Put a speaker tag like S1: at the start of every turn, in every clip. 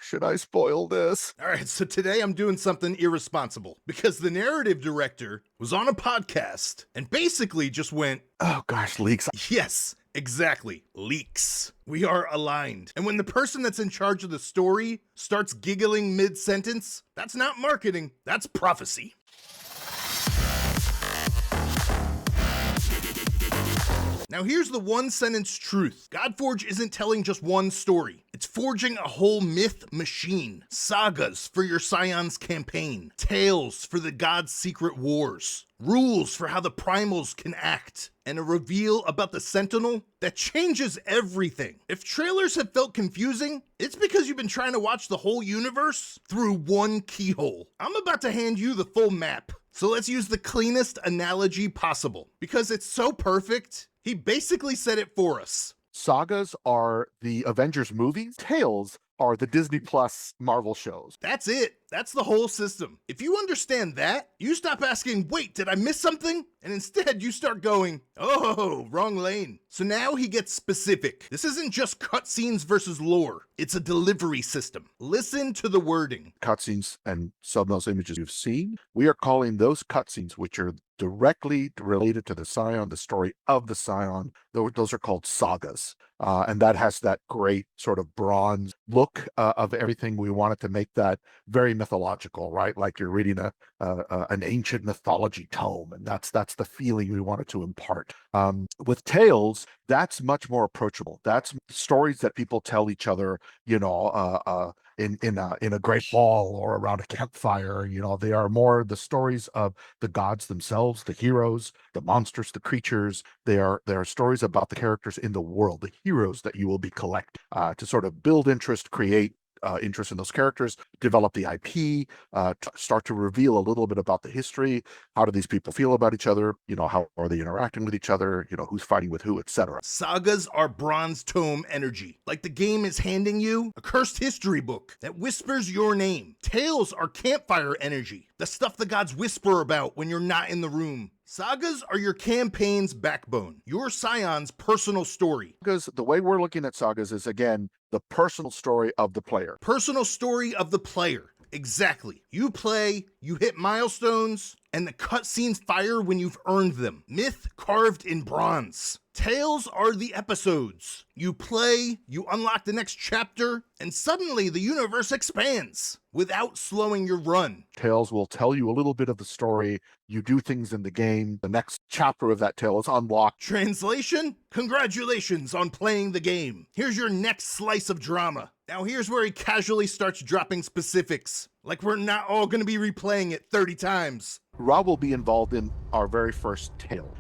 S1: Should I spoil this?
S2: All right, so today I'm doing something irresponsible because the narrative director was on a podcast and basically just went,
S1: Oh gosh, leaks.
S2: yes, exactly, leaks. We are aligned. And when the person that's in charge of the story starts giggling mid-sentence, that's not marketing, that's prophecy. Now here's the one-sentence truth. Godforge isn't telling just one story. It's forging a whole myth machine. Sagas for your Scion's campaign. Tales for the God's secret wars. Rules for how the Primals can act. And a reveal about the Sentinel that changes everything. If trailers have felt confusing, it's because you've been trying to watch the whole universe through one keyhole. I'm about to hand you the full map. So let's use the cleanest analogy possible. Because it's so perfect, he basically said it for us.
S1: Sagas are the Avengers movies. Tales are the Disney Plus Marvel shows.
S2: That's it. That's the whole system. If you understand that, you stop asking, wait, did I miss something? And instead you start going, oh, wrong lane. So now he gets specific. This isn't just cutscenes versus lore. It's a delivery system. Listen to the wording.
S1: Cutscenes and some of those images you've seen, we are calling those cutscenes, which are directly related to the Scion, the story of the Scion, those are called sagas. And that has that great sort of bronze look of everything. We wanted to make that very mythological, right? Like you're reading an ancient mythology tome, and that's the feeling we wanted to impart. With tales, that's much more approachable. That's stories that people tell each other, in a great hall or around a campfire. They are more the stories of the gods themselves, the heroes, the monsters, the creatures. They are stories about the characters in the world, the heroes that you will be collecting to sort of build interest, create interest in those characters, develop the IP, start to reveal a little bit about the history. How do these people feel about each other? How are they interacting with each other? Who's fighting with who, etc.
S2: Sagas are bronze tome energy. Like the game is handing you a cursed history book that whispers your name. Tales are campfire energy. The stuff the gods whisper about when you're not in the room. Sagas are your campaign's backbone, your Scion's personal story.
S1: Because the way we're looking at sagas is, again, the personal story of the player.
S2: Personal story of the player. Exactly. You play, you hit milestones, and the cutscenes fire when you've earned them. Myth carved in bronze. Tales are the episodes. You play, you unlock the next chapter, and suddenly the universe expands without slowing your run.
S1: Tales will tell you a little bit of the story. You do things in the game. The next chapter of that tale is unlocked.
S2: Translation? Congratulations on playing the game. Here's your next slice of drama. Now here's where he casually starts dropping specifics. Like we're not all going to be replaying it 30 times.
S1: Ra will be involved in our very first tale.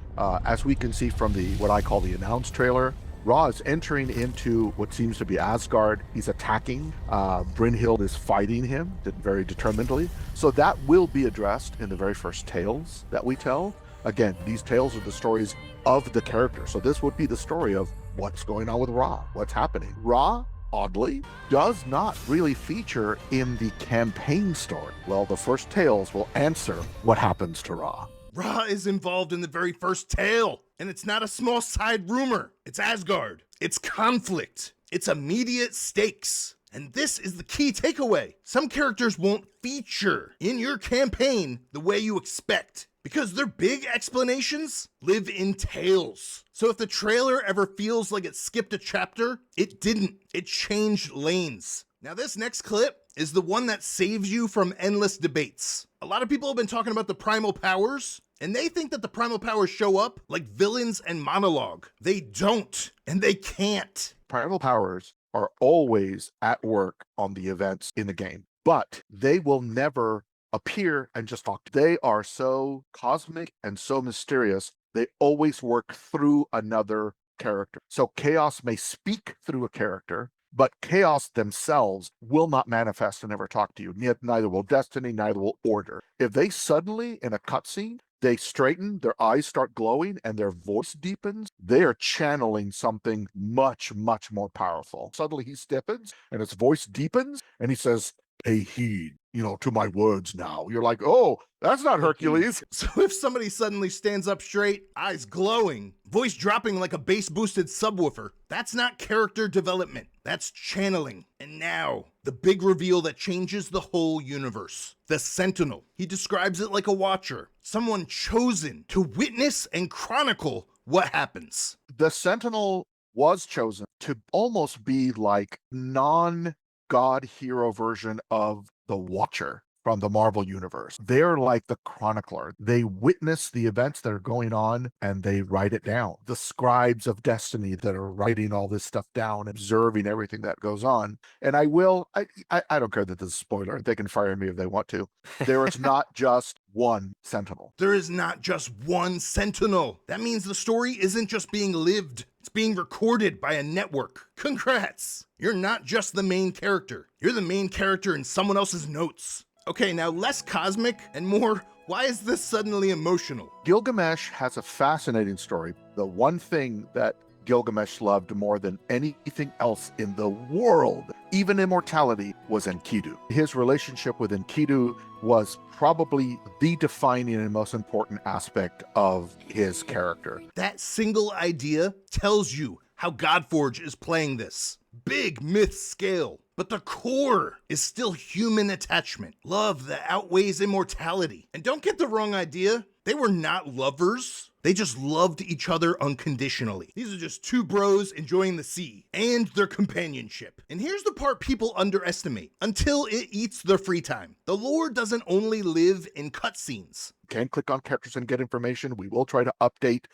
S1: As we can see from what I call the announced trailer, Ra is entering into what seems to be Asgard. He's attacking. Brynhild is fighting him very determinedly. So that will be addressed in the very first tales that we tell. Again, these tales are the stories of the character. So this would be the story of what's going on with Ra, what's happening. Ra, oddly, does not really feature in the campaign story. Well, the first tales will answer what happens to Ra.
S2: Ra is involved in the very first tale, and it's not a small side rumor. It's Asgard. It's conflict. It's immediate stakes. And this is the key takeaway. Some characters won't feature in your campaign the way you expect, because their big explanations live in tales. So if the trailer ever feels like it skipped a chapter, it didn't. It changed lanes. Now this next clip is the one that saves you from endless debates. A lot of people have been talking about the Primal Powers, and they think that the Primal Powers show up like villains and monologue. They don't, and they can't.
S1: Primal Powers are always at work on the events in the game, but they will never appear and just talk. They are so cosmic and so mysterious. They always work through another character. So Chaos may speak through a character, but Chaos themselves will not manifest and ever talk to you. Neither will Destiny, neither will Order. If they suddenly, in a cutscene, they straighten, their eyes start glowing, and their voice deepens, they are channeling something much, much more powerful. Suddenly he stiffens, and his voice deepens, and he says, "Pay heed to my words now. You're like, oh, that's not Hercules.
S2: So if somebody suddenly stands up straight, eyes glowing, voice dropping like a bass-boosted subwoofer, that's not character development. That's channeling. And now, the big reveal that changes the whole universe. The Sentinel. He describes it like a watcher, someone chosen to witness and chronicle what happens.
S1: The Sentinel was chosen to almost be like non-god hero version of the Watcher from the Marvel Universe. They're like the chronicler. They witness the events that are going on and they write it down. The scribes of destiny that are writing all this stuff down, observing everything that goes on. And I don't care that this is a spoiler. They can fire me if they want to. There is not just one Sentinel.
S2: There is not just one Sentinel. That means the story isn't just being lived. It's being recorded by a network. Congrats. You're not just the main character. You're the main character in someone else's notes. Okay, now less cosmic and more, why is this suddenly emotional?
S1: Gilgamesh has a fascinating story. The one thing that Gilgamesh loved more than anything else in the world, even immortality, was Enkidu. His relationship with Enkidu was probably the defining and most important aspect of his character.
S2: That single idea tells you how Godforge is playing this. Big myth scale. But the core is still human attachment. Love that outweighs immortality. And don't get the wrong idea. They were not lovers. They just loved each other unconditionally. These are just two bros enjoying the sea and their companionship. And here's the part people underestimate until it eats their free time. The lore doesn't only live in cutscenes.
S1: You can click on characters and get information. We will try to update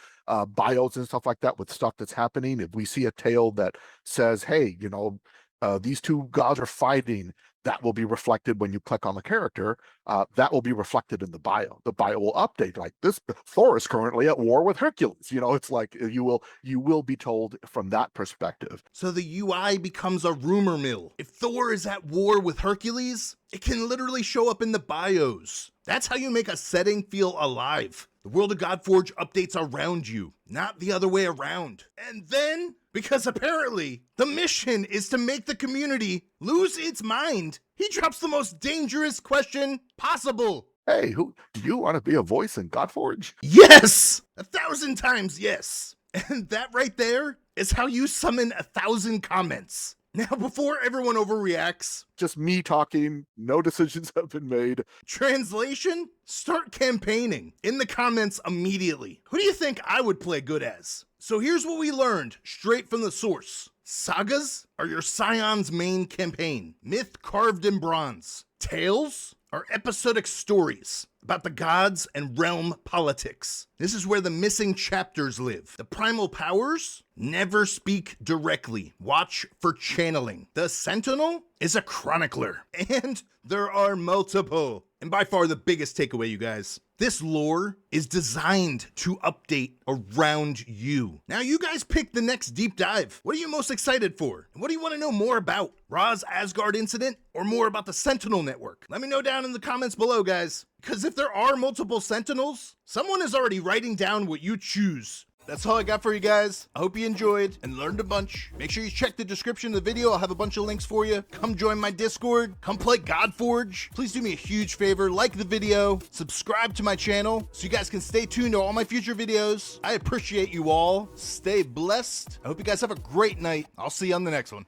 S1: bios and stuff like that with stuff that's happening. If we see a tale that says, hey, these two gods are fighting, that will be reflected when you click on the character. That will be reflected in the bio. The bio will update like this. Thor is currently at war with Hercules. It's like you will be told from that perspective.
S2: So the UI becomes a rumor mill. If Thor is at war with Hercules, it can literally show up in the bios. That's how you make a setting feel alive. The world of Godforge updates around you, not the other way around. And then, because apparently the mission is to make the community lose its mind, he drops the most dangerous question possible.
S1: Hey, do you want to be a voice in Godforge?
S2: Yes! 1,000 times yes. And that right there is how you summon 1,000 comments. Now, before everyone overreacts,
S1: just me talking, no decisions have been made.
S2: Translation? Start campaigning in the comments immediately. Who do you think I would play good as? So here's what we learned straight from the source. Sagas are your Scion's main campaign, myth carved in bronze. Tales are episodic stories about the gods and realm politics. This is where the missing chapters live. The Primal Powers never speak directly. Watch for channeling. The Sentinel is a chronicler, and there are multiple. And by far the biggest takeaway, you guys, this lore is designed to update around you. Now you guys pick the next deep dive. What are you most excited for? And what do you want to know more about? Ra's Asgard incident or more about the Sentinel network? Let me know down in the comments below, guys. Because if there are multiple Sentinels, someone is already writing down what you choose. That's all I got for you guys. I hope you enjoyed and learned a bunch. Make sure you check the description of the video. I'll have a bunch of links for you. Come join my Discord. Come play Godforge. Please do me a huge favor. Like the video. Subscribe to my channel so you guys can stay tuned to all my future videos. I appreciate you all. Stay blessed. I hope you guys have a great night. I'll see you on the next one.